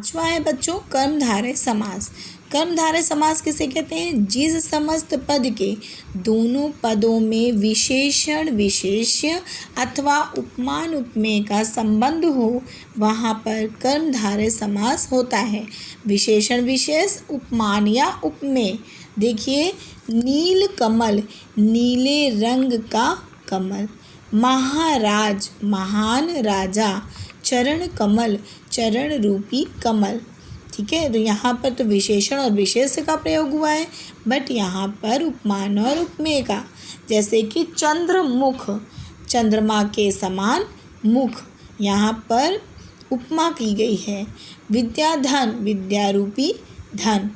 पांचवा है बच्चों कर्मधारय समास। कर्मधारय समास किसे कहते हैं? जिस समस्त पद के दोनों पदों में विशेषण विशेष्य अथवा उपमान उपमेय का संबंध हो वहाँ पर कर्मधारय समास होता है। विशेषण विशेष, उपमान या उपमेय। देखिए, नील कमल, नीले रंग का कमल। महाराज, महान राजा। चरण कमल, चरण रूपी कमल। ठीक है, तो यहाँ पर तो विशेषण और विशेष्य का प्रयोग हुआ है, बट यहाँ पर उपमान और उपमेय का। जैसे कि चंद्रमुख, चंद्रमा के समान मुख, यहाँ पर उपमा की गई है। विद्याधन, विद्यारूपी धन।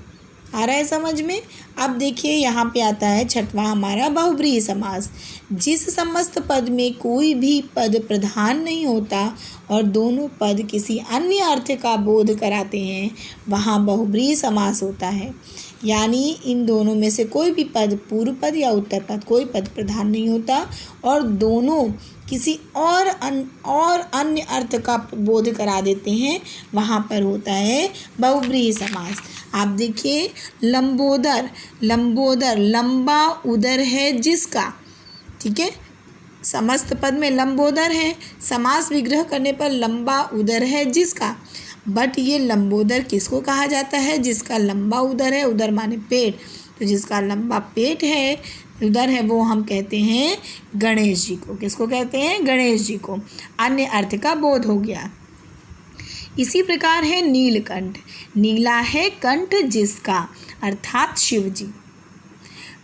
आ रहा है समझ में? अब देखिए यहाँ पे आता है छठवां हमारा बहुब्रीहि समास। जिस समस्त पद में कोई भी पद प्रधान नहीं होता और दोनों पद किसी अन्य अर्थ का बोध कराते हैं वहाँ बहुब्रीहि समास होता है। यानी इन दोनों में से कोई भी पद, पूर्व पद या उत्तर पद, कोई पद प्रधान नहीं होता और दोनों किसी और अन्य अर्थ का बोध करा देते हैं, वहाँ पर होता है बहुब्रीहि समास। आप देखिए, लंबोदर, लंबोदर लंबा उदर है जिसका। ठीक है, समस्त पद में लंबोदर है, समास विग्रह करने पर लंबा उदर है जिसका। बट ये लंबोदर किसको कहा जाता है? जिसका लंबा उदर है, उदर माने पेट, तो जिसका लंबा पेट है, उदर है, वो हम कहते हैं गणेश जी को। किसको कहते हैं? गणेश जी को। अन्य अर्थ का बोध हो गया। इसी प्रकार है नीलकंठ, नीला है कंठ जिसका, अर्थात शिव जी।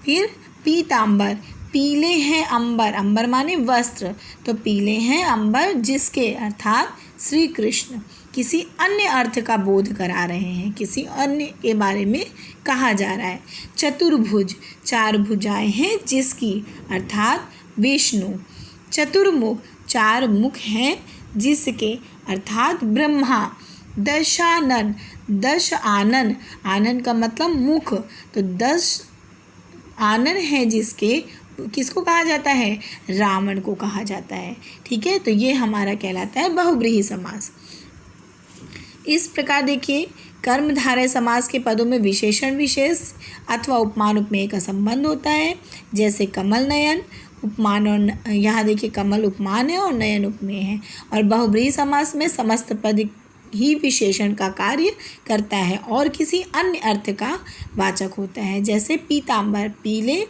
फिर पीतांबर, पीले हैं अंबर, अंबर माने वस्त्र, तो पीले हैं अंबर जिसके, अर्थात श्री कृष्ण। किसी अन्य अर्थ का बोध करा रहे हैं, किसी अन्य के बारे में कहा जा रहा है। चतुर्भुज, चार भुजाएं हैं जिसकी, अर्थात विष्णु। चतुर्मुख, चार मुख हैं जिसके, अर्थात ब्रह्मा। दशानन, दश आनन, आनन का मतलब मुख, तो 10 आनन है जिसके, किसको कहा जाता है? रावण को कहा जाता है। ठीक है, तो ये हमारा कहलाता है बहुब्रीहि समास। इस प्रकार देखिए, कर्मधारय समास के पदों में विशेषण विशेष अथवा उपमान उपमेय का संबंध होता है। जैसे कमल नयन, उपमान, और यहाँ देखिए कमल उपमान है और नयन उपमेय है। और बहुब्रीहि समास में समस्त पद ही विशेषण का कार्य करता है और किसी अन्य अर्थ का वाचक होता है। जैसे पीतांबर, पीले,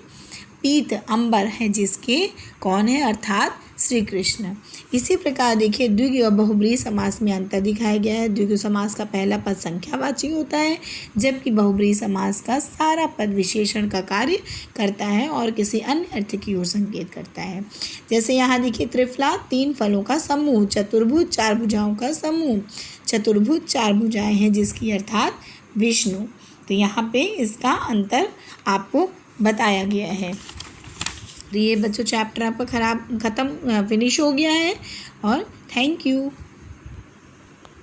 पीत अंबर है जिसके, कौन है? अर्थात श्री कृष्ण। इसी प्रकार देखिए, द्विगु और बहुब्रीहि समास में अंतर दिखाया गया है। द्विगु समास का पहला पद संख्यावाची होता है, जबकि बहुब्रीहि समास का सारा पद विशेषण का कार्य करता है और किसी अन्य अर्थ की ओर संकेत करता है। जैसे यहाँ देखिए, त्रिफला, 3 फलों का समूह। चतुर्भुज, 4 भुजाओं का समूह। चतुर्भुज, 4 भुजाएं हैं जिसकी, अर्थात विष्णु। तो यहाँ पे इसका अंतर आपको बताया गया है। तो ये बच्चों चैप्टर आपका खत्म फिनिश हो गया है और थैंक यू।